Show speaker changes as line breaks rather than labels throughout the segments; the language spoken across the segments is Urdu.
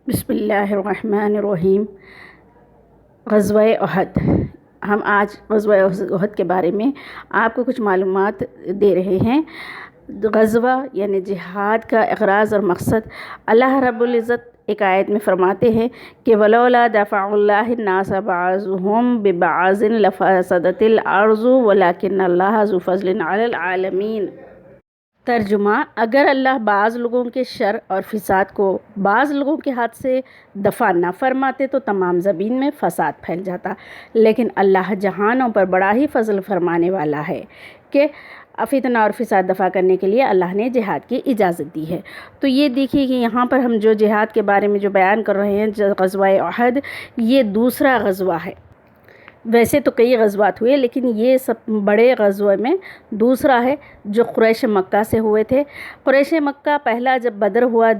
بسم اللہ الرحمن الرحیم۔ غزوہ احد۔ ہم آج غزوہ احد کے بارے میں آپ کو کچھ معلومات دے رہے ہیں۔ غزوہ یعنی جہاد کا اغراض اور مقصد اللہ رب العزت ایک آیت میں فرماتے ہیں کہ وَلَوْلَا دَفْعُ اللَّهِ النَّاسَ بَعْضُهُم بِبَعْضٍ لَفَسَدَتِ الْأَرْضُ وَلَٰكِنَّ اللَّهَ ذُو فَضْلٍ عَلَى الْعَالَمِينَ۔ ترجمہ: اگر اللہ بعض لوگوں کے شر اور فساد کو بعض لوگوں کے ہاتھ سے دفع نہ فرماتے تو تمام زمین میں فساد پھیل جاتا، لیکن اللہ جہانوں پر بڑا ہی فضل فرمانے والا ہے کہ فتنہ اور فساد دفع کرنے کے لیے اللہ نے جہاد کی اجازت دی ہے۔ تو یہ دیکھیے کہ یہاں پر ہم جو جہاد کے بارے میں جو بیان کر رہے ہیں، غزوہ احد، یہ دوسرا غزوہ ہے۔ ویسے تو کئی غزوات ہوئے، لیکن یہ سب بڑے غزوے میں دوسرا ہے جو قریش مکہ سے ہوئے تھے۔ قریش مکہ پہلا جب بدر ہوا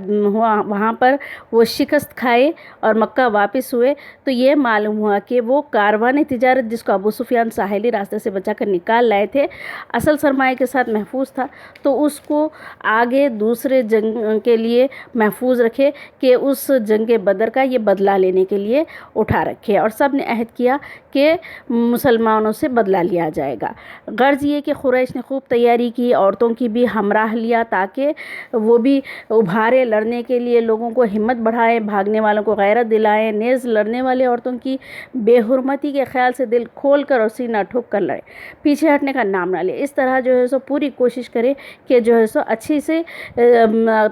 وہاں پر وہ شکست کھائے اور مکہ واپس ہوئے، تو یہ معلوم ہوا کہ وہ کاروان تجارت جس کو ابو سفیان ساحلی راستے سے بچا کر نکال لائے تھے، اصل سرمایہ کے ساتھ محفوظ تھا، تو اس کو آگے دوسرے جنگ کے لیے محفوظ رکھے کہ اس جنگ بدر کا یہ بدلہ لینے کے لیے اٹھا رکھے، اور سب نے عہد کیا کہ مسلمانوں سے بدلہ لیا جائے گا۔ غرض یہ کہ قریش نے خوب تیاری کی، عورتوں کی بھی ہمراہ لیا تاکہ وہ بھی ابھارے لڑنے کے لیے، لوگوں کو ہمت بڑھائیں، بھاگنے والوں کو غیرت دلائیں، نیز لڑنے والے عورتوں کی بے حرمتی کے خیال سے دل کھول کر اور سینہ ٹھوک کر لڑیں، پیچھے ہٹنے کا نام نہ لے۔ اس طرح جو ہے سو پوری کوشش کرے کہ جو ہے سو اچھی سے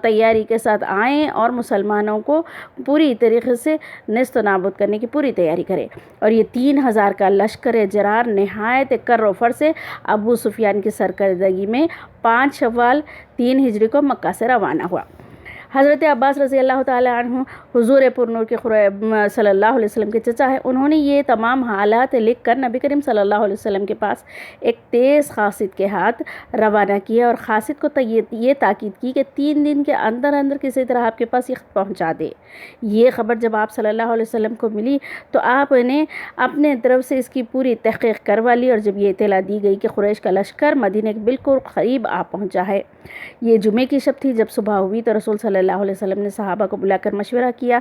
تیاری کے ساتھ آئیں اور مسلمانوں کو پوری طریقے سے نیست و نابود کرنے کی پوری تیاری کرے۔ اور یہ 3000 کا لشکر جرار نہایت کر و فر سے ابو سفیان کی سرکردگی میں 5 شوال 3 ہجری کو مکہ سے روانہ ہوا۔ حضرت عباس رضی اللہ تعالیٰ عنہ حضور پر نور کے صلی اللہ علیہ وسلم کے چچا ہیں، انہوں نے یہ تمام حالات لکھ کر نبی کریم صلی اللہ علیہ وسلم کے پاس ایک تیز قاصد کے ہاتھ روانہ کیا، اور قاصد کو یہ تاکید کی کہ 3 دن کے اندر اندر کسی طرح آپ کے پاس یہ خط پہنچا دے۔ یہ خبر جب آپ صلی اللہ علیہ وسلم کو ملی تو آپ نے اپنے طرف سے اس کی پوری تحقیق کروا لی، اور جب یہ اطلاع دی گئی کہ قریش کا لشکر مدینے کے بالکل قریب آ پہنچا ہے، یہ جمعے کی شب تھی، جب صبح ہوئی تو رسول صلی اللہ علیہ وسلم نے صحابہ کو بلا کر مشورہ کیا۔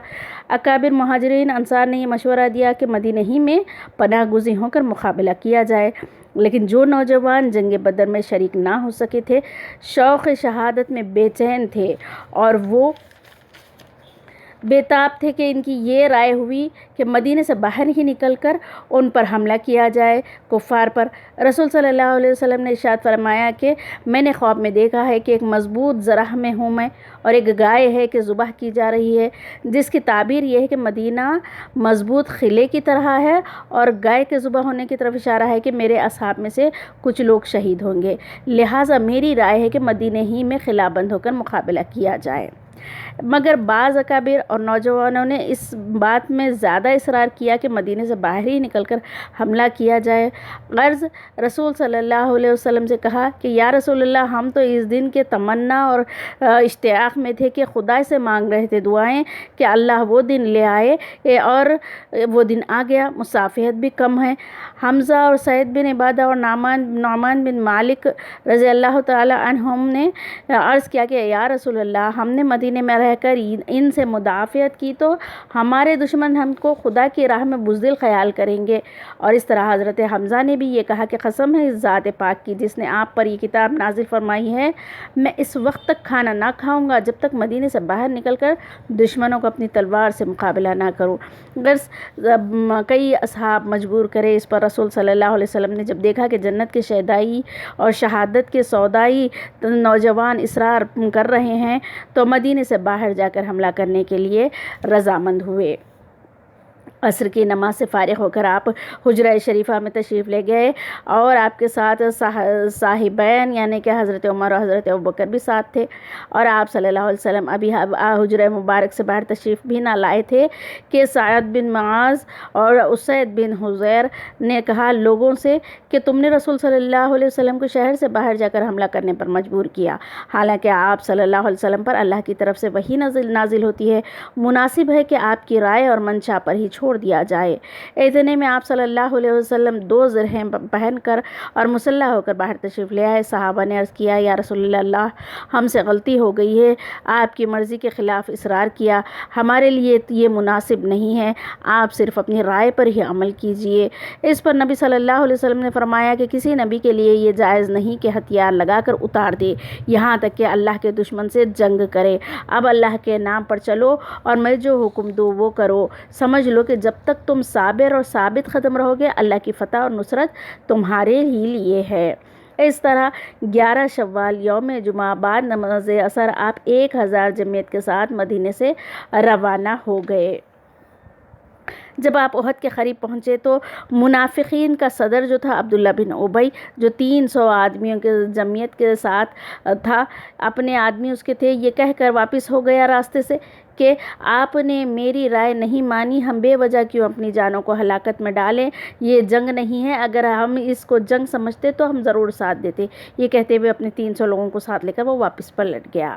اکابر مہاجرین انصار نے یہ مشورہ دیا کہ مدینہ ہی میں پناہ گزین ہو کر مقابلہ کیا جائے، لیکن جو نوجوان جنگ بدر میں شریک نہ ہو سکے تھے، شوق شہادت میں بے چین تھے، اور وہ بےتاب تھے کہ ان کی یہ رائے ہوئی کہ مدینے سے باہر ہی نکل کر ان پر حملہ کیا جائے، کفار پر۔ رسول صلی اللہ علیہ وسلم نے ارشاد فرمایا کہ میں نے خواب میں دیکھا ہے کہ ایک مضبوط ذرہ میں ہوں میں، اور ایک گائے ہے کہ ذبح کی جا رہی ہے، جس کی تعبیر یہ ہے کہ مدینہ مضبوط قلعے کی طرح ہے، اور گائے کے ذبح ہونے کی طرف اشارہ ہے کہ میرے اصحاب میں سے کچھ لوگ شہید ہوں گے، لہٰذا میری رائے ہے کہ مدینہ ہی میں قلعہ بند ہو کر مقابلہ کیا جائے۔ مگر بعض اکابر اور نوجوانوں نے اس بات میں زیادہ اصرار کیا کہ مدینے سے باہر ہی نکل کر حملہ کیا جائے۔ غرض رسول صلی اللہ علیہ وسلم سے کہا کہ یا رسول اللہ، ہم تو اس دن کے تمنا اور اشتیاق میں تھے کہ خدا سے مانگ رہے تھے دعائیں کہ اللہ وہ دن لے آئے، اور وہ دن آ گیا۔ مسافہت بھی کم ہے۔ حمزہ اور سعید بن عبادہ اور نعمان بن مالک رضی اللہ تعالی عنہم نے عرض کیا کہ یا رسول اللہ، ہم نے مدینے میں رہ کر ان سے مدافعت کی تو ہمارے دشمن ہم کو خدا کی راہ میں بزدل خیال کریں گے۔ اور اس طرح حضرت حمزہ نے بھی یہ کہا کہ قسم ہے اس ذات پاک کی جس نے آپ پر یہ کتاب نازل فرمائی ہے، میں اس وقت تک کھانا نہ کھاؤں گا جب تک مدینے سے باہر نکل کر دشمنوں کو اپنی تلوار سے مقابلہ نہ کروں۔ غرض کئی اصحاب مجبور کرے اس پر رسول صلی اللہ علیہ وسلم نے جب دیکھا کہ جنت کے شہدائی اور شہادت کے سودائی نوجوان اصرار کر رہے ہیں، تو مدینے سے باہر جا کر حملہ کرنے کے لیے رضامند ہوئے۔ عصر کی نماز سے فارغ ہو کر آپ حجرہ شریفہ میں تشریف لے گئے، اور آپ کے ساتھ صاحبین یعنی کہ حضرت عمر اور حضرت ابوبکر بھی ساتھ تھے، اور آپ صلی اللہ علیہ وسلم ابھی حجرہ مبارک سے باہر تشریف بھی نہ لائے تھے کہ سعد بن معاذ اور اسید بن حضیر نے کہا لوگوں سے کہ تم نے رسول صلی اللہ علیہ وسلم کو شہر سے باہر جا کر حملہ کرنے پر مجبور کیا، حالانکہ آپ صلی اللہ علیہ وسلم پر اللہ کی طرف سے وحی نازل ہوتی ہے۔ مناسب ہے کہ آپ کی رائے اور منشا پر ہی چھوڑ چھوڑ دیا جائے۔ اتنے میں آپ صلی اللہ علیہ وسلم 2 زرہیں پہن کر اور مسلح ہو کر باہر تشریف لے آئے۔ صحابہ نے عرض کیا یا رسول اللہ، ہم سے غلطی ہو گئی ہے، آپ کی مرضی کے خلاف اصرار کیا، ہمارے لیے یہ مناسب نہیں ہے، آپ صرف اپنی رائے پر ہی عمل کیجیے۔ اس پر نبی صلی اللہ علیہ وسلم نے فرمایا کہ کسی نبی کے لیے یہ جائز نہیں کہ ہتھیار لگا کر اتار دے یہاں تک کہ اللہ کے دشمن سے جنگ کرے۔ اب اللہ کے نام پر چلو اور میں جو حکم دوں وہ کرو۔ سمجھ لو کہ جب تک تم صابر اور ثابت قدم رہو گے، اللہ کی فتح اور نصرت تمہارے ہی لیے ہے۔ اس طرح 11 شوال یوم جمعہ بعد نماز عصر آپ 1000 جمعیت کے ساتھ مدینے سے روانہ ہو گئے۔ جب آپ احد کے قریب پہنچے تو منافقین کا صدر جو تھا عبداللہ بن ابی، جو 300 آدمیوں کے جمعیت کے ساتھ تھا، اپنے آدمی اس کے تھے، یہ کہہ کر واپس ہو گیا راستے سے کہ آپ نے میری رائے نہیں مانی، ہم بے وجہ کیوں اپنی جانوں کو ہلاکت میں ڈالیں، یہ جنگ نہیں ہے، اگر ہم اس کو جنگ سمجھتے تو ہم ضرور ساتھ دیتے۔ یہ کہتے ہوئے اپنے 300 لوگوں کو ساتھ لے کر وہ واپس پلٹ گیا۔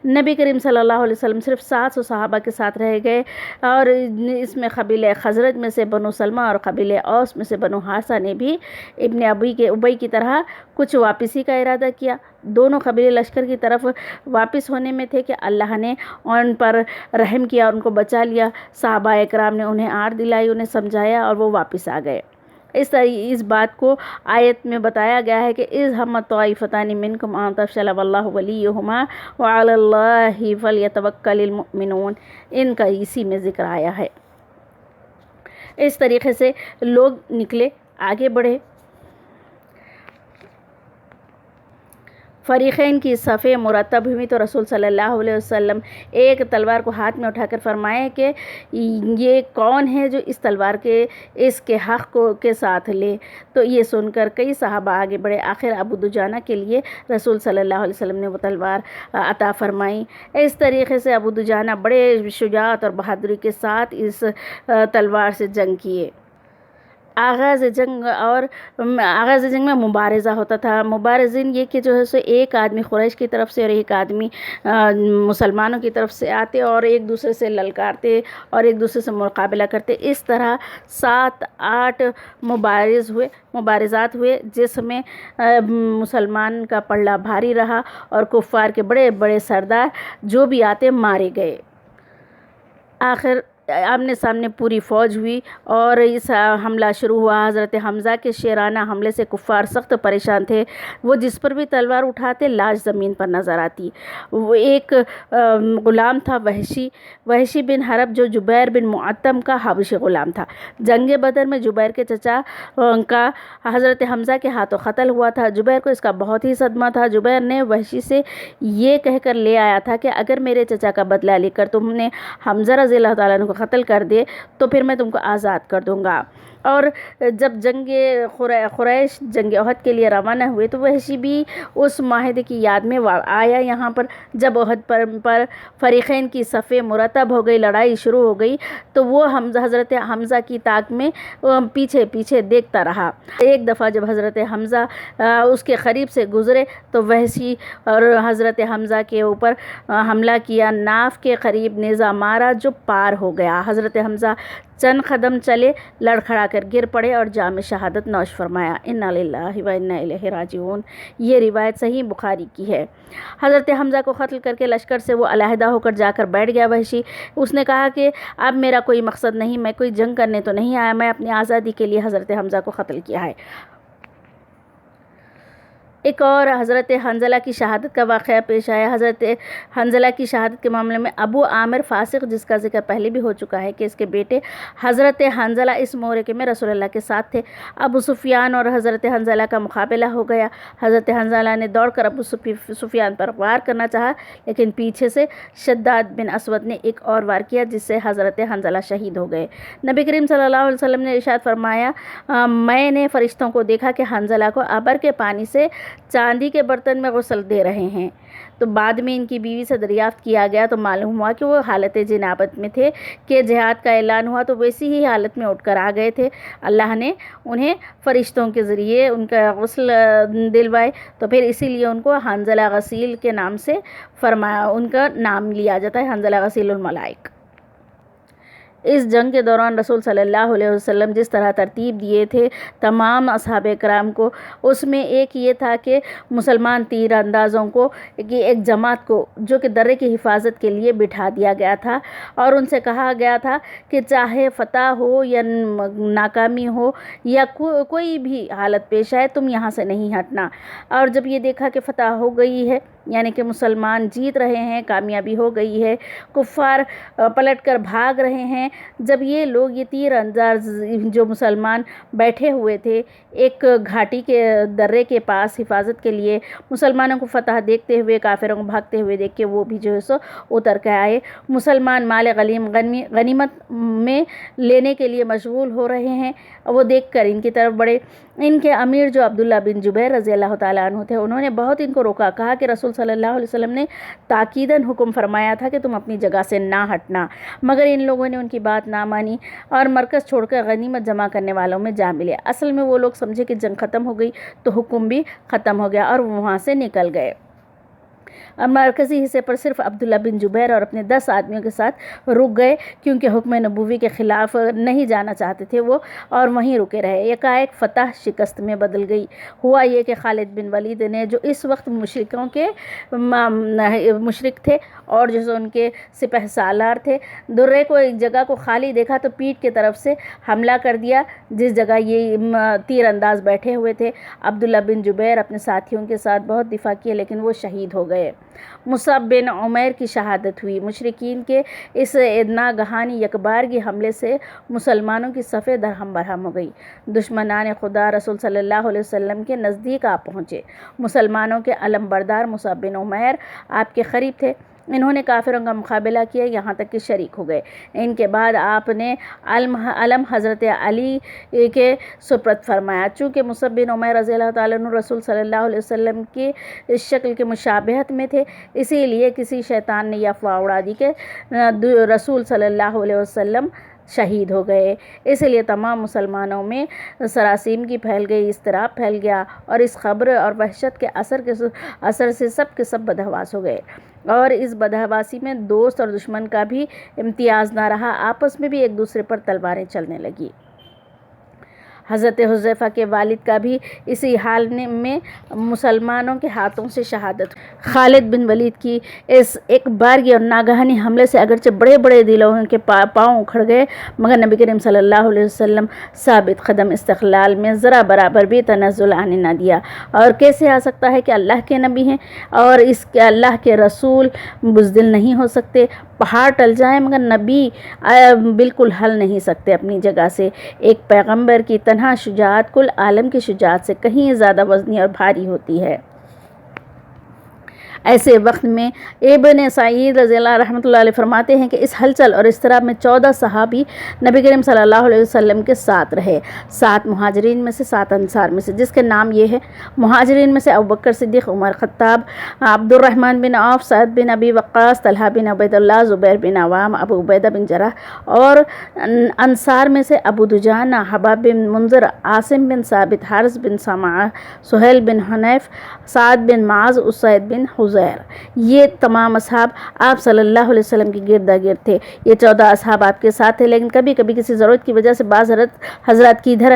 نبی کریم صلی اللہ علیہ وسلم صرف 700 صحابہ کے ساتھ رہ گئے، اور اس میں قبیلہ خزرج میں سے بنو سلمہ اور قبیلہ اوس میں سے بنو حارثہ نے بھی ابن ابی کی طرح کچھ واپسی کا ارادہ کیا۔ دونوں قبیلے لشکر کی طرف واپس ہونے میں تھے کہ اللہ نے ان پر رحم کیا، ان کو بچا لیا۔ صحابہ اکرام نے انہیں آڑ دلائی، انہیں سمجھایا اور وہ واپس آ گئے۔ اس بات کو آیت میں بتایا گیا ہے کہ اذ ہمت طائفتان منکم ان تفشلا واللہ ولیہما وعلی اللہ فلیتوکل المؤمنون، ان کا اسی میں ذکر آیا ہے۔ اس طریقے سے لوگ نکلے، آگے بڑھے۔ فریقین کی صفیں مرتب ہوئی تو رسول صلی اللہ علیہ وسلم ایک تلوار کو ہاتھ میں اٹھا کر فرمائے کہ یہ کون ہے جو اس تلوار کے اس کے حق کے ساتھ لے؟ تو یہ سن کر کئی صحابہ آگے بڑھے۔ آخر ابو دجانہ کے لیے رسول صلی اللہ علیہ وسلم نے وہ تلوار عطا فرمائی۔ اس طریقے سے ابو دجانہ بڑے شجاعت اور بہادری کے ساتھ اس تلوار سے جنگ کیے۔ آغاز جنگ میں مبارزہ ہوتا تھا۔ مبارزین یہ کہ جو ہے سو ایک آدمی قریش کی طرف سے اور ایک آدمی مسلمانوں کی طرف سے آتے اور ایک دوسرے سے للکارتے اور ایک دوسرے سے مقابلہ کرتے۔ اس طرح 7-8 مبارزات ہوئے جس میں مسلمان کا پلڑا بھاری رہا اور کفار کے بڑے بڑے سردار جو بھی آتے مارے گئے۔ آخر آمنے سامنے پوری فوج ہوئی اور اس حملہ شروع ہوا۔ حضرت حمزہ کے شیرانہ حملے سے کفار سخت پریشان تھے۔ وہ جس پر بھی تلوار اٹھاتے لاش زمین پر نظر آتی۔ وہ ایک غلام تھا وحشی بن حرب، جو جبیر بن معتم کا حبشی غلام تھا۔ جنگ بدر میں جبیر کے چچا کا حضرت حمزہ کے ہاتھوں قتل ہوا تھا۔ جبیر کو اس کا بہت ہی صدمہ تھا۔ جبیر نے وحشی سے یہ کہہ کر لے آیا تھا کہ اگر میرے چچا کا بدلہ لے کر تم نے حمزہ رضی اللہ تعالیٰ عنہ کو قتل کر دے تو پھر میں تم کو آزاد کر دوں گا۔ اور جب قریش جنگ احد کے لیے روانہ ہوئے تو وحشی بھی اس معاہدے کی یاد میں آیا یہاں پر۔ جب احد پر فریقین کی صفیں مرتب ہو گئی، لڑائی شروع ہو گئی، تو وہ حضرت حمزہ کی طاق میں پیچھے پیچھے دیکھتا رہا۔ ایک دفعہ جب حضرت حمزہ اس کے قریب سے گزرے تو وحشی اور حضرت حمزہ کے اوپر حملہ کیا، ناف کے قریب نیزہ مارا جو پار ہو گیا۔ حضرت حمزہ چند قدم چلے، لڑکھڑا کر گر پڑے اور جام شہادت نوش فرمایا۔ انا للہ و انا الیہ راجعون۔ یہ روایت صحیح بخاری کی ہے۔ حضرت حمزہ کو قتل کر کے لشکر سے وہ علیحدہ ہو کر جا کر بیٹھ گیا وحشی۔ اس نے کہا کہ اب میرا کوئی مقصد نہیں، میں کوئی جنگ کرنے تو نہیں آیا، میں اپنی آزادی کے لیے حضرت حمزہ کو قتل کیا ہے۔ ایک اور حضرت حنظلہ کی شہادت کا واقعہ پیش آیا۔ حضرت حنظلہ کی شہادت کے معاملے میں ابو عامر فاسق، جس کا ذکر پہلے بھی ہو چکا ہے کہ اس کے بیٹے حضرت حنظلہ اس معرکے میں رسول اللہ کے ساتھ تھے۔ ابو سفیان اور حضرت حنظلہ کا مقابلہ ہو گیا۔ حضرت حنظلہ نے دوڑ کر ابو سفیان پر وار کرنا چاہا، لیکن پیچھے سے شداد بن اسود نے ایک اور وار کیا جس سے حضرت حنظلہ شہید ہو گئے۔ نبی کریم صلی اللہ علیہ وسلم نے ارشاد فرمایا، میں نے فرشتوں کو دیکھا کہ حنظلہ کو ابر کے پانی سے چاندی کے برتن میں غسل دے رہے ہیں۔ تو بعد میں ان کی بیوی سے دریافت کیا گیا تو معلوم ہوا کہ وہ حالت جنابت میں تھے کہ جہاد کا اعلان ہوا تو ویسی ہی حالت میں اٹھ کر آ گئے تھے۔ اللہ نے انہیں فرشتوں کے ذریعے ان کا غسل دلوائے، تو پھر اسی لیے ان کو حنظلہ غسیل کے نام سے فرمایا، ان کا نام لیا جاتا ہے حنظلہ غسیل الملائک۔ اس جنگ کے دوران رسول صلی اللہ علیہ وسلم جس طرح ترتیب دیے تھے تمام اصحاب کرام کو، اس میں ایک یہ تھا کہ مسلمان تیر اندازوں کو ایک جماعت کو جو کہ درے کی حفاظت کے لیے بٹھا دیا گیا تھا، اور ان سے کہا گیا تھا کہ چاہے فتح ہو یا ناکامی ہو یا کوئی بھی حالت پیش آئے، تم یہاں سے نہیں ہٹنا۔ اور جب یہ دیکھا کہ فتح ہو گئی ہے، یعنی کہ مسلمان جیت رہے ہیں، کامیابی ہو گئی ہے، کفار پلٹ کر بھاگ رہے ہیں، جب یہ لوگ یہ تیر انداز جو مسلمان بیٹھے ہوئے تھے ایک گھاٹی کے درے کے پاس حفاظت کے لیے، مسلمانوں کو فتح دیکھتے ہوئے، کافروں کو بھاگتے ہوئے دیکھ کے وہ بھی جو ہے سو اتر کے آئے۔ مسلمان مال غنیمت میں لینے کے لیے مشغول ہو رہے ہیں، وہ دیکھ کر ان کی طرف بڑھے۔ ان کے امیر جو عبداللہ بن جبیر رضی اللہ تعالیٰ عنہ تھے، انہوں نے بہت ان کو روکا، کہا کہ رسول صلی اللہ علیہ وسلم نے تاکیداً حکم فرمایا تھا کہ تم اپنی جگہ سے نہ ہٹنا، مگر ان لوگوں نے ان کی بات نہ مانی اور مرکز چھوڑ کر غنیمت جمع کرنے والوں میں جا ملے۔ اصل میں وہ لوگ سمجھے کہ جنگ ختم ہو گئی تو حکم بھی ختم ہو گیا اور وہ وہاں سے نکل گئے۔ مرکزی حصے پر صرف عبداللہ بن جبیر اور اپنے 10 آدمیوں کے ساتھ رک گئے، کیونکہ حکم نبوی کے خلاف نہیں جانا چاہتے تھے وہ، اور وہیں رکے رہے۔ یکایک فتح شکست میں بدل گئی۔ ہوا یہ کہ خالد بن ولید نے، جو اس وقت مشرک تھے اور جو ان کے سپہ سالار تھے، درے کو ایک جگہ کو خالی دیکھا تو پیٹھ کی طرف سے حملہ کر دیا جس جگہ یہ تیر انداز بیٹھے ہوئے تھے۔ عبداللہ بن جبیر اپنے ساتھیوں کے ساتھ بہت دفاع کیے لیکن وہ شہید ہو گئے۔ مصعب بن عمیر کی شہادت ہوئی۔ مشرکین کے اس ناگہانی یکبارگی حملے سے مسلمانوں کی صفیں درہم برہم ہو گئی۔ دشمنان خدا رسول صلی اللہ علیہ وسلم کے نزدیک آ پہنچے۔ مسلمانوں کے علم بردار مصعب بن عمیر آپ کے قریب تھے۔ انہوں نے کافروں کا مقابلہ کیا، یہاں تک کہ شریک ہو گئے۔ ان کے بعد آپ نے علم حضرت علی کے سپرد فرمایا۔ چونکہ مصعب بن عمیر رضی اللہ تعالیٰ عنہ رسول صلی اللہ علیہ وسلم کی شکل کے مشابہت میں تھے، اسی لیے کسی شیطان نے یہ افواہ اڑا دی کہ رسول صلی اللہ علیہ وسلم شہید ہو گئے۔ اس لیے تمام مسلمانوں میں سراسیمگی کی پھیل گئی، اضطراب پھیل گیا، اور اس خبر اور وحشت کے اثر سے سب کے سب بدحواس ہو گئے، اور اس بدحواسی میں دوست اور دشمن کا بھی امتیاز نہ رہا، آپس میں بھی ایک دوسرے پر تلواریں چلنے لگی۔ حضرت حذیفہ کے والد کا بھی اسی حال میں مسلمانوں کے ہاتھوں سے شہادت ہوئی۔ خالد بن ولید کی اس ایک بارگی اور ناگہانی حملے سے اگرچہ بڑے بڑے دلوں کے پاؤں اکھڑ گئے، مگر نبی کریم صلی اللہ علیہ وسلم ثابت قدم استقلال میں ذرا برابر بھی تنزل آنے نہ دیا۔ اور کیسے آ سکتا ہے کہ اللہ کے نبی ہیں اور اس کے اللہ کے رسول بزدل نہیں ہو سکتے؟ پہاڑ ٹل جائیں مگر نبی بالکل ہل نہیں سکتے اپنی جگہ سے۔ ایک پیغمبر کی تنہا شجاعت کل عالم کی شجاعت سے کہیں زیادہ وزنی اور بھاری ہوتی ہے۔ ایسے وقت میں ابن سعید رضی اللہ رحمۃ اللہ علیہ فرماتے ہیں کہ اس ہلچل اور اضطراب میں 14 صحابی نبی کریم صلی اللہ علیہ وسلم کے ساتھ رہے، 7 مہاجرین میں سے 7 انصار میں سے، جس کے نام یہ ہے: مہاجرین میں سے ابوبکر صدیق، عمر خطاب، عبد الرحمن بن عوف، سعد بن ابی وقاص، طلحہ بن عبید اللہ، زبیر بن عوام، ابو عبیدہ بن جراح، اور انصار میں سے ابو دجانہ، حباب بن منذر، عاصم بن ثابت، حارث بن سمعہ، سہیل بن حنیف، سعد بن معاذ، اسید بن حذیر۔ یہ تمام اصحاب آپ صلی اللہ علیہ وسلم کی گردا گرد تھے۔ یہ 14 اصحاب آپ کے ساتھ تھے، لیکن کبھی کبھی کسی ضرورت کی وجہ سے بعض حضرات کی ادھر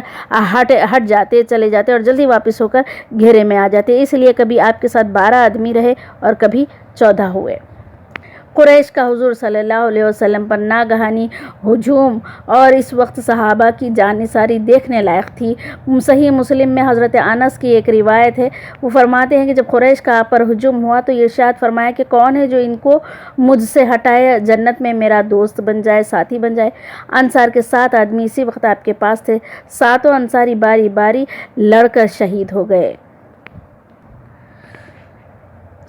ہٹ جاتے، چلے جاتے اور جلدی واپس ہو کر گھیرے میں آ جاتے، اس لیے کبھی آپ کے ساتھ 12 آدمی رہے اور کبھی 14 ہوئے۔ قریش کا حضور صلی اللہ علیہ وسلم پر ناگہانی ہجوم اور اس وقت صحابہ کی جانثاری دیکھنے لائق تھی۔ صحیح مسلم میں حضرت انس کی ایک روایت ہے، وہ فرماتے ہیں کہ جب قریش کا آپ پر ہجوم ہوا تو یہ ارشاد فرمایا کہ کون ہے جو ان کو مجھ سے ہٹائے، جنت میں میرا دوست بن جائے، ساتھی بن جائے۔ انصار کے 7 آدمی اسی وقت آپ کے پاس تھے، 7 انصاری باری باری لڑ کر شہید ہو گئے۔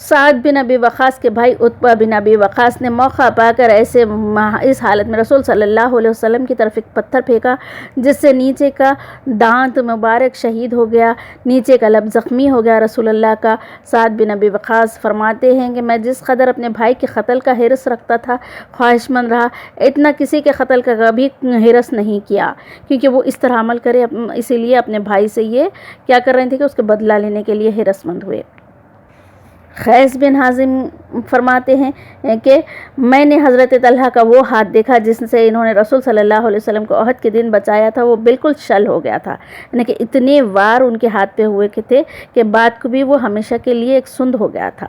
سعد بن ابی وقاص کے بھائی عتبہ بن ابی وقاص نے موقع پا کر اس حالت میں رسول صلی اللہ علیہ وسلم کی طرف ایک پتھر پھینکا، جس سے نیچے کا دانت مبارک شہید ہو گیا، نیچے کا لب زخمی ہو گیا رسول اللہ کا۔ سعد بن ابی وقاص فرماتے ہیں کہ میں جس قدر اپنے بھائی کے قتل کا حرص رکھتا تھا، خواہش مند رہا، اتنا کسی کے قتل کا کبھی حرص نہیں کیا، کیونکہ وہ اس طرح عمل کرے، اسی لیے اپنے بھائی سے یہ کیا کر رہے تھے کہ اس کے بدلہ لینے کے لیے حرص مند ہوئے۔ قیس بن حازم فرماتے ہیں کہ میں نے حضرت طلحہ کا وہ ہاتھ دیکھا جس سے انہوں نے رسول صلی اللہ علیہ وسلم کو احد کے دن بچایا تھا، وہ بالکل شل ہو گیا تھا، یعنی کہ اتنے وار ان کے ہاتھ پہ ہوئے تھے کہ بعد کو بھی وہ ہمیشہ کے لیے ایک سند ہو گیا تھا۔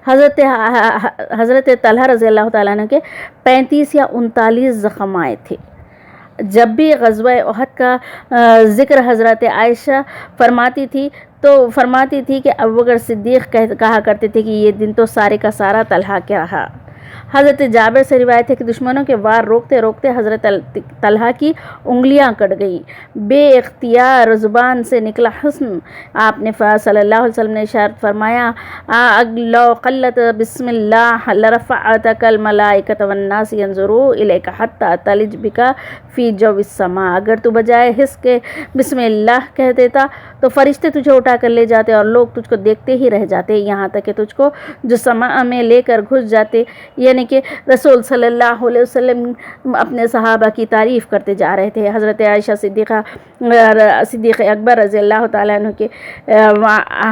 حضرت طلحہ رضی اللہ تعالیٰ عنہ کے 35 یا 39 زخم آئے تھے۔ جب بھی غزوہ احد کا ذکر حضرت عائشہ فرماتی تھی کہ ابوبکر صدیق کہا کرتے تھے کہ یہ دن تو سارے کا سارا طلحہ کے رہا۔ حضرت جابر سے روایت ہے کہ دشمنوں کے وار روکتے روکتے حضرت طلحہ کی انگلیاں کٹ گئیں، بے اختیار زبان سے نکلا حسن۔ آپ نے صلی اللہ علیہ وسلم نے ارشاد فرمایا، لو قلت بسم اللہ لرفعتک الملائکۃ والناس ينظروا الیک حتی تلج بک فی جو السماء۔ اگر تو بجائے حس کے بسم اللہ کہہ دیتا تو فرشتے تجھے اٹھا کر لے جاتے اور لوگ تجھ کو دیکھتے ہی رہ جاتے، یہاں تک کہ تجھ کو جو سماء میں لے کر گھس جاتے۔ یعنی کہ رسول صلی اللہ علیہ وسلم اپنے صحابہ کی تعریف کرتے جا رہے تھے۔ حضرت عائشہ صدیق اکبر رضی اللہ تعالیٰ عنہ کے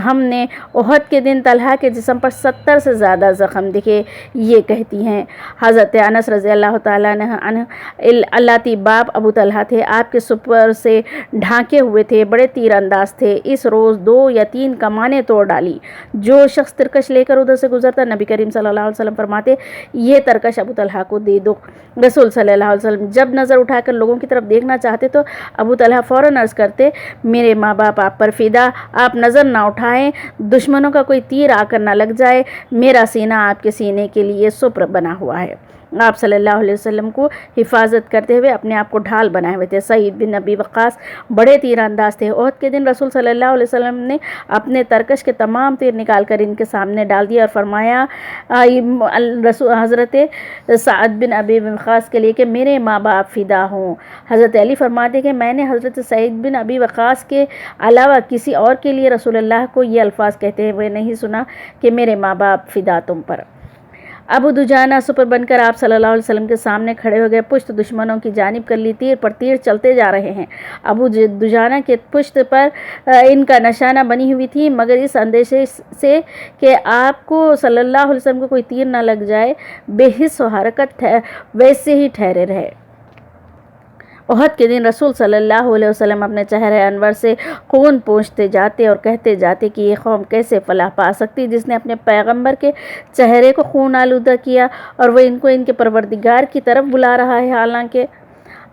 ہم نے احد کے دن طلحہ کے جسم پر 70 سے زیادہ زخم دیکھے، یہ کہتی ہیں۔ حضرت انس رضی اللہ تعالیٰ عنہ اللاتی باپ ابو طلحہ تھے، آپ کے سپر سے ڈھانکے ہوئے تھے، بڑے تیر انداز تھے۔ اس روز 2 یا 3 کمانیں توڑ ڈالی۔ جو شخص ترکش لے کر ادھر سے گزرتا، نبی کریم صلی اللہ علیہ وسلم فرماتے یہ ترکش ابو طلحہ کو دے دو۔ رسول صلی اللہ علیہ وسلم جب نظر اٹھا کر لوگوں کی طرف دیکھنا چاہتے تو ابو طلحہ فوراً عرض کرتے، میرے ماں باپ آپ پر فدا، آپ نظر نہ اٹھائیں، دشمنوں کا کوئی تیر آ کر نہ لگ جائے، میرا سینہ آپ کے سینے کے لیے سپر بنا ہوا ہے۔ آپ صلی اللہ علیہ وسلم کو حفاظت کرتے ہوئے اپنے آپ کو ڈھال بنائے ہوئے تھے۔ سعید بن ابی وقاص بڑے تیر انداز تھے۔ احد کے دن رسول صلی اللہ علیہ وسلم نے اپنے ترکش کے تمام تیر نکال کر ان کے سامنے ڈال دیا اور فرمایا حضرت سعد بن ابی وقاص کے لیے کہ میرے ماں باپ فدا ہوں۔ حضرت علی فرماتے کہ میں نے حضرت سعید بن ابی وقاص کے علاوہ کسی اور کے لیے رسول اللہ کو یہ الفاظ کہتے ہوئے نہیں سنا کہ میرے ماں باپ فدا تم پر۔ ابو دجانہ سپر بن کر آپ صلی اللہ علیہ وسلم کے سامنے کھڑے ہو گئے، پشت دشمنوں کی جانب کر لی، تیر پر تیر چلتے جا رہے ہیں۔ ابو دجانہ کے پشت پر ان کا نشانہ بنی ہوئی تھی، مگر اس اندیشے سے کہ آپ کو صلی اللہ علیہ وسلم کو کوئی تیر نہ لگ جائے، بے حس و حرکت ویسے ہی ٹھہرے رہے۔ احد کے دن رسول صلی اللہ علیہ وسلم اپنے چہرے انور سے خون پوچھتے جاتے اور کہتے جاتے کہ یہ قوم کیسے فلاح پا سکتی جس نے اپنے پیغمبر کے چہرے کو خون آلودہ کیا اور وہ ان کو ان کے پروردگار کی طرف بلا رہا ہے، حالانکہ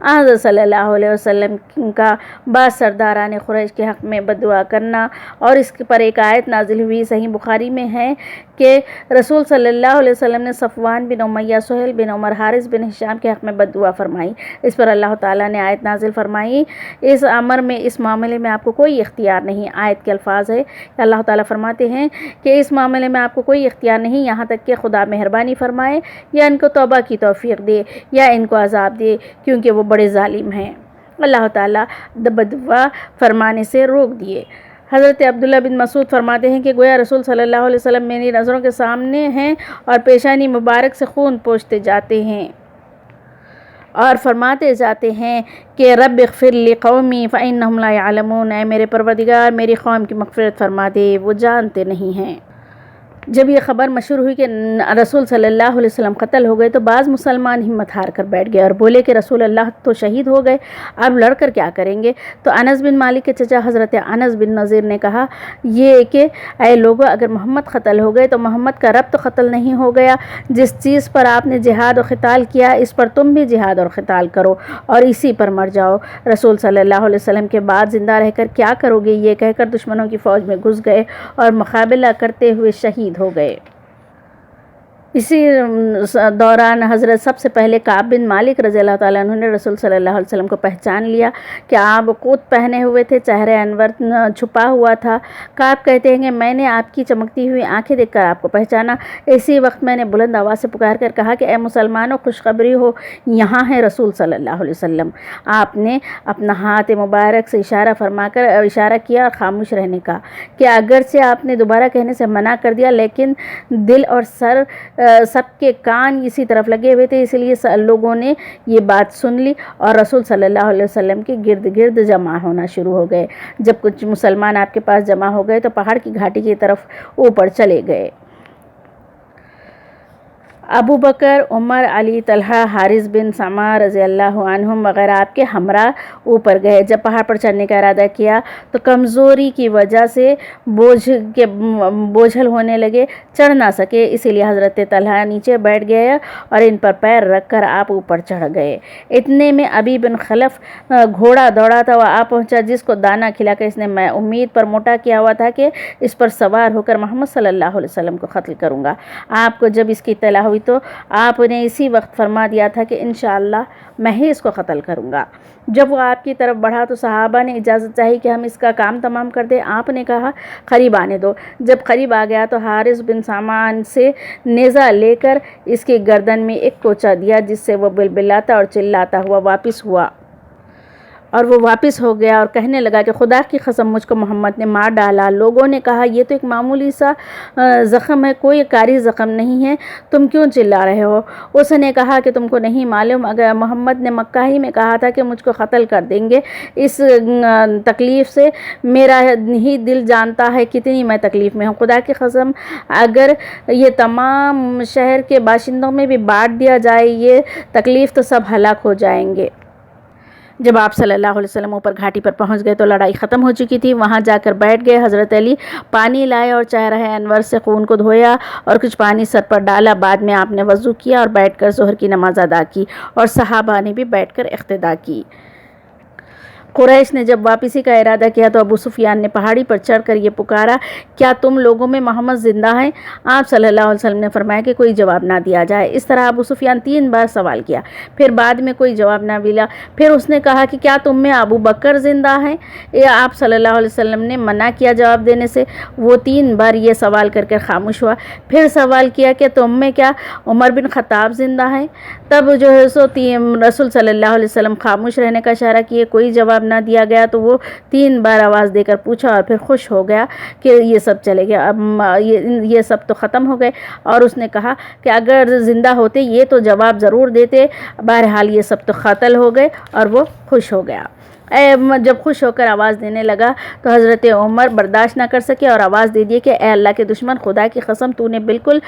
حضرت صلی اللہ علیہ وسلم کا بعض سرداران قریش کے حق میں بددعا کرنا، اور اس پر ایک آیت نازل ہوئی، صحیح بخاری میں ہے کہ رسول صلی اللہ علیہ وسلم نے صفوان بن امیہ، سہیل بن عمر، حارث بن ہشام کے حق میں بددعا فرمائی۔ اس پر اللہ تعالیٰ نے آیت نازل فرمائی، اس امر میں، اس معاملے میں آپ کو کوئی اختیار نہیں۔ آیت کے الفاظ ہے کہ اللہ تعالیٰ فرماتے ہیں کہ اس معاملے میں آپ کو کوئی اختیار نہیں، یہاں تک کہ خدا مہربانی فرمائے یا ان کو توبہ کی توفیق دے یا ان کو عذاب دے، کیونکہ وہ بڑے ظالم ہیں۔ اللہ تعالیٰ بددعا فرمانے سے روک دیے۔ حضرت عبداللہ بن مسعود فرماتے ہیں کہ گویا رسول صلی اللہ علیہ وسلم میری نظروں کے سامنے ہیں اور پیشانی مبارک سے خون پوچھتے جاتے ہیں اور فرماتے جاتے ہیں کہ رب اغفر لی قومی فإنہم لا یعلمون، اے میرے پروردگار میری قوم کی مغفرت فرما دے، وہ جانتے نہیں ہیں۔ جب یہ خبر مشہور ہوئی کہ رسول صلی اللہ علیہ وسلم قتل ہو گئے تو بعض مسلمان ہمت ہار کر بیٹھ گئے اور بولے کہ رسول اللہ تو شہید ہو گئے، اب لڑ کر کیا کریں گے؟ تو انس بن مالک کے چچا حضرت انس بن نذیر نے کہا یہ کہ اے لوگو، اگر محمد قتل ہو گئے تو محمد کا رب تو قتل نہیں ہو گیا۔ جس چیز پر آپ نے جہاد و قتال کیا اس پر تم بھی جہاد اور قتال کرو اور اسی پر مر جاؤ۔ رسول صلی اللہ علیہ وسلم کے بعد زندہ رہ کر کیا کرو گے؟ یہ کہہ کر دشمنوں کی فوج میں گھس گئے اور مقابلہ کرتے ہوئے شہید ہو گئے۔ اسی دوران حضرت سب سے پہلے کعب بن مالک رضی اللہ تعالیٰ عنہ نے رسول صلی اللہ علیہ وسلم کو پہچان لیا کہ آپ قوت پہنے ہوئے تھے، چہرے انور چھپا ہوا تھا۔ کعب کہتے ہیں کہ میں نے آپ کی چمکتی ہوئی آنکھیں دیکھ کر آپ کو پہچانا، اسی وقت میں نے بلند آواز سے پکار کر کہا کہ اے مسلمانوں، خوشخبری ہو، یہاں ہے رسول صلی اللہ علیہ وسلم۔ آپ نے اپنا ہاتھ مبارک سے اشارہ فرما کر اشارہ کیا اور خاموش رہنے کا، کہ اگرچہ آپ نے دوبارہ کہنے سے منع کر دیا لیکن دل اور سر سب کے کان اسی طرف لگے ہوئے تھے، اس لیے لوگوں نے یہ بات سن لی اور رسول صلی اللہ علیہ وسلم کے گرد گرد جمع ہونا شروع ہو گئے۔ جب کچھ مسلمان آپ کے پاس جمع ہو گئے تو پہاڑ کی گھاٹی کی طرف اوپر چلے گئے۔ ابو بکر، عمر، علی، طلحہ، حارث بن سما رضی اللہ عنہم وغیرہ آپ کے ہمراہ اوپر گئے۔ جب پہاڑ پر چڑھنے کا ارادہ کیا تو کمزوری کی وجہ سے بوجھل ہونے لگے، چڑھ نہ سکے، اسی لیے حضرت طلحہ نیچے بیٹھ گئے اور ان پر پیر رکھ کر آپ اوپر چڑھ گئے۔ اتنے میں ابی بن خلف گھوڑا دوڑا تھا، وہ آپ پہنچا جس کو دانا کھلا کر اس نے میں امید پر موٹا کیا ہوا تھا کہ اس پر سوار ہو کر محمد صلی اللہ علیہ وسلم کو قتل کروں گا۔ آپ کو جب اس کی اطلاع ہوئی تو آپ نے اسی وقت فرما دیا تھا کہ انشاءاللہ میں ہی اس کو قتل کروں گا۔ جب وہ آپ کی طرف بڑھا تو صحابہ نے اجازت چاہی کہ ہم اس کا کام تمام کر دیں۔ آپ نے کہا قریب آنے دو۔ جب قریب آ گیا تو حارث بن سامان سے نیزہ لے کر اس کی گردن میں ایک کوچہ دیا، جس سے وہ بلبلاتا اور چلاتا ہوا واپس ہوا اور وہ واپس ہو گیا اور کہنے لگا کہ خدا کی قسم مجھ کو محمد نے مار ڈالا۔ لوگوں نے کہا یہ تو ایک معمولی سا زخم ہے، کوئی کاری زخم نہیں ہے، تم کیوں چلا رہے ہو؟ اس نے کہا کہ تم کو نہیں معلوم، اگر محمد نے مکہ ہی میں کہا تھا کہ مجھ کو قتل کر دیں گے، اس تکلیف سے میرا ہی دل جانتا ہے کتنی میں تکلیف میں ہوں۔ خدا کی قسم اگر یہ تمام شہر کے باشندوں میں بھی بانٹ دیا جائے یہ تکلیف تو سب ہلاک ہو جائیں گے۔ جب آپ صلی اللہ علیہ وسلم اوپر گھاٹی پر پہنچ گئے تو لڑائی ختم ہو چکی تھی۔ وہاں جا کر بیٹھ گئے۔ حضرت علی پانی لائے اور چہرہ انور سے خون کو دھویا اور کچھ پانی سر پر ڈالا۔ بعد میں آپ نے وضو کیا اور بیٹھ کر ظہر کی نماز ادا کی اور صحابہ نے بھی بیٹھ کر اقتدا کی۔ قریش نے جب واپسی کا ارادہ کیا تو ابو سفیان نے پہاڑی پر چڑھ کر یہ پکارا، کیا تم لوگوں میں محمد زندہ ہیں؟ آپ صلی اللہ علیہ وسلم نے فرمایا کہ کوئی جواب نہ دیا جائے۔ اس طرح ابو سفیان 3 بار سوال کیا، پھر بعد میں کوئی جواب نہ ملا۔ پھر اس نے کہا کہ کیا تم میں ابو بکر زندہ ہیں؟ آپ صلی اللہ علیہ وسلم نے منع کیا جواب دینے سے۔ وہ 3 بار یہ سوال کر کے خاموش ہوا۔ پھر سوال کیا کہ تم میں کیا عمر بن خطاب زندہ ہیں؟ تب جو ہے سو رسول صلی اللہ علیہ وسلم خاموش رہنے کا اشارہ کیے، کوئی جواب نہ دیا گیا تو وہ 3 بار آواز دے کر پوچھا اور پھر خوش ہو گیا کہ یہ سب چلے گیا، اب یہ سب تو ختم ہو گئے۔ اور اس نے کہا کہ اگر زندہ ہوتے یہ تو جواب ضرور دیتے، بہرحال یہ سب تو قتل ہو گئے، اور وہ خوش ہو گیا۔ جب خوش ہو کر آواز دینے لگا تو حضرت عمر برداشت نہ کر سکے اور آواز دے دی کہ اے اللہ کے دشمن، خدا کی قسم تو نے بالکل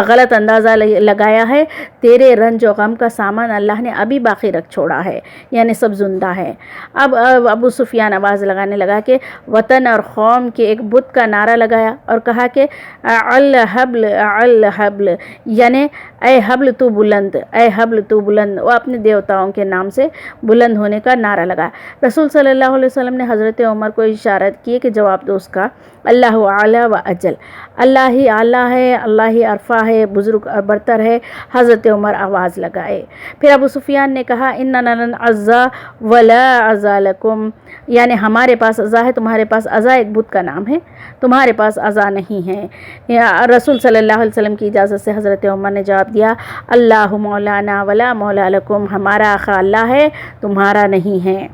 غلط اندازہ لگایا ہے، تیرے رنج و غم کا سامان اللہ نے ابھی باقی رکھ چھوڑا ہے، یعنی سب زندہ ہے۔ اب ابو سفیان آواز لگانے لگا کہ وطن اور قوم کے ایک بت کا نعرہ لگایا اور کہا کہ الحبل الحبل، یعنی اے حبل تو بلند، اے حبل تو بلند۔ وہ اپنے دیوتاؤں کے نام سے بلند ہونے کا نعرہ لگا۔ رسول صلی اللہ علیہ وسلم نے حضرت عمر کو اشارت کی کہ جواب دو اس کا، اللہ اعلی و اجل، اللہ ہی اعلیٰ ہے، اللہ ہی عرفہ ہے، بزرگ اور برتر ہے۔ حضرت عمر آواز لگائے۔ پھر ابو سفیان نے کہا اننا لن عزا ولا عزا لکم، یعنی ہمارے پاس عزا ہے، تمہارے پاس عزا ایک بت کا نام ہے، تمہارے پاس عزا نہیں ہے۔ رسول صلی اللہ علیہ وسلم کی اجازت سے حضرت عمر نے جواب دیا اللہ مولانا ولا مولا لکم، ہمارا آقا اللہ ہے، تمہارا نہیں ہے۔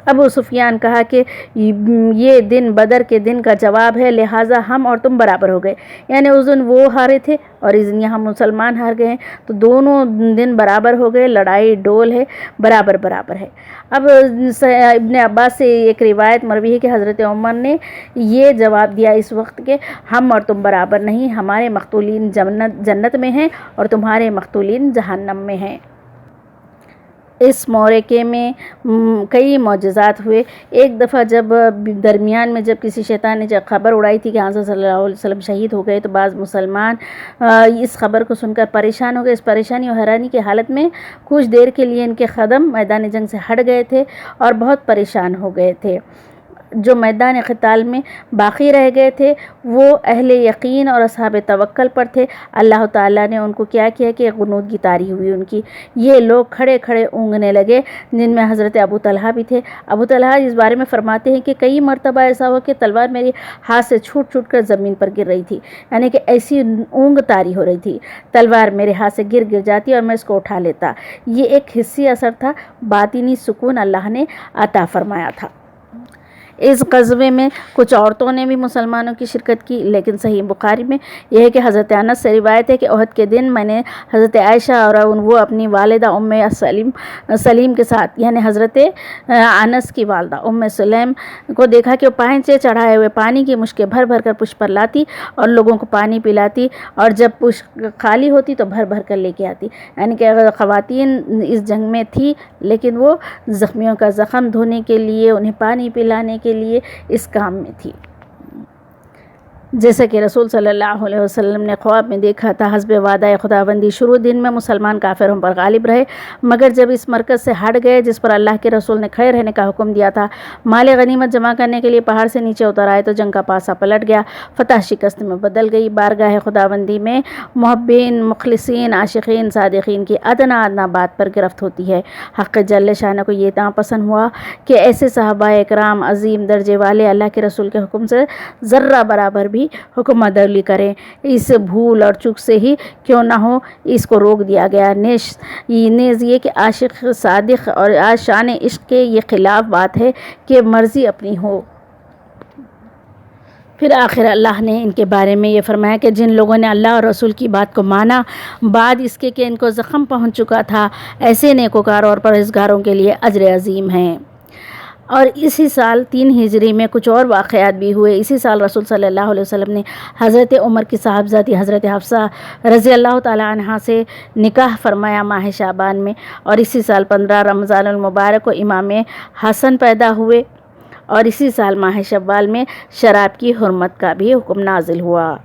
ابو سفیان کہا کہ یہ دن بدر کے دن کا جواب ہے، لہٰذا ہم اور تم برابر ہو گئے، یعنی اس دن وہ ہارے تھے اور اس دن یہاں مسلمان ہار گئے ہیں، تو دونوں دن برابر ہو گئے، لڑائی ڈول ہے، برابر برابر ہے۔ اب ابن عباس سے ایک روایت مروی ہے کہ حضرت عمر نے یہ جواب دیا اس وقت کہ ہم اور تم برابر نہیں، ہمارے مقتولین جنت میں ہیں اور تمہارے مقتولین جہنم میں ہیں۔ اس معرکے میں کئی معجزات ہوئے۔ ایک دفعہ جب درمیان میں جب کسی شیطان نے جب خبر اڑائی تھی کہ حضرت صلی اللہ علیہ وسلم شہید ہو گئے تو بعض مسلمان اس خبر کو سن کر پریشان ہو گئے۔ اس پریشانی اور حیرانی کی حالت میں کچھ دیر کے لیے ان کے قدم میدان جنگ سے ہٹ گئے تھے اور بہت پریشان ہو گئے تھے۔ جو میدان قتال میں باقی رہ گئے تھے وہ اہل یقین اور اصحاب توکل پر تھے۔ اللہ تعالیٰ نے ان کو کیا کیا کہ غنودگی طاری ہوئی ان کی، یہ لوگ کھڑے کھڑے اونگنے لگے، جن میں حضرت ابو طلحہ بھی تھے۔ ابو طلحہ اس بارے میں فرماتے ہیں کہ کئی مرتبہ ایسا ہوا کہ تلوار میری ہاتھ سے چھوٹ چھوٹ کر زمین پر گر رہی تھی، یعنی کہ ایسی اونگ طاری ہو رہی تھی، تلوار میرے ہاتھ سے گر جاتی اور میں اس کو اٹھا لیتا۔ یہ ایک حسی اثر تھا، باطنی سکون اللہ نے عطا فرمایا تھا۔ اس غزوے میں کچھ عورتوں نے بھی مسلمانوں کی شرکت کی، لیکن صحیح بخاری میں یہ ہے کہ حضرت انس سے روایت ہے کہ احد کے دن میں نے حضرت عائشہ اور وہ اپنی والدہ سلیم کے ساتھ، یعنی حضرت انس کی والدہ سلیم کو دیکھا کہ وہ پائن سے چڑھائے ہوئے پانی کی مشکیں بھر بھر کر پشت پر لاتی اور لوگوں کو پانی پلاتی، اور جب پشت خالی ہوتی تو بھر بھر کر لے کے آتی. یعنی کہ اگر خواتین اس جنگ میں تھی لیکن وہ زخمیوں کا زخم دھونے کے لیے، انہیں پانی پلانے کے لیے اس کام میں تھی. جیسا کہ رسول صلی اللہ علیہ وسلم نے خواب میں دیکھا تھا، حسب وعدہ خداوندی شروع دن میں مسلمان کافروں پر غالب رہے، مگر جب اس مرکز سے ہٹ گئے جس پر اللہ کے رسول نے کھڑے رہنے کا حکم دیا تھا، مال غنیمت جمع کرنے کے لیے پہاڑ سے نیچے اتر آئے تو جنگ کا پاسا پلٹ گیا، فتح شکست میں بدل گئی. بارگاہ خداوندی میں محبین، مخلصین، عاشقین، صادقین کی ادنا بات پر گرفت ہوتی ہے. حق جل شانہ کو یہ پسند ہوا کہ ایسے صحابہ اکرام عظیم درجے والے اللہ کے رسول کے حکم سے ذرہ برابر بھی حکم عدلی کریں، اس بھول اور چوک سے ہی کیوں نہ ہو اس کو روک دیا گیا. نیز یہ کہ عاشق صادق اور شان عشق کے یہ خلاف بات ہے کہ مرضی اپنی ہو. پھر آخر اللہ نے ان کے بارے میں یہ فرمایا کہ جن لوگوں نے اللہ اور رسول کی بات کو مانا بعد اس کے کہ ان کو زخم پہنچ چکا تھا، ایسے نیکوکاروں اور پرہیزگاروں کے لیے اجر عظیم ہیں. اور اسی سال 3 ہجری میں کچھ اور واقعات بھی ہوئے. اسی سال رسول صلی اللہ علیہ وسلم نے حضرت عمر کی صاحبزادی حضرت حفصہ رضی اللہ تعالیٰ عنہا سے نکاح فرمایا ماہ شعبان میں، اور اسی سال 15 رمضان المبارک کو امام حسن پیدا ہوئے، اور اسی سال ماہ شوال میں شراب کی حرمت کا بھی حکم نازل ہوا.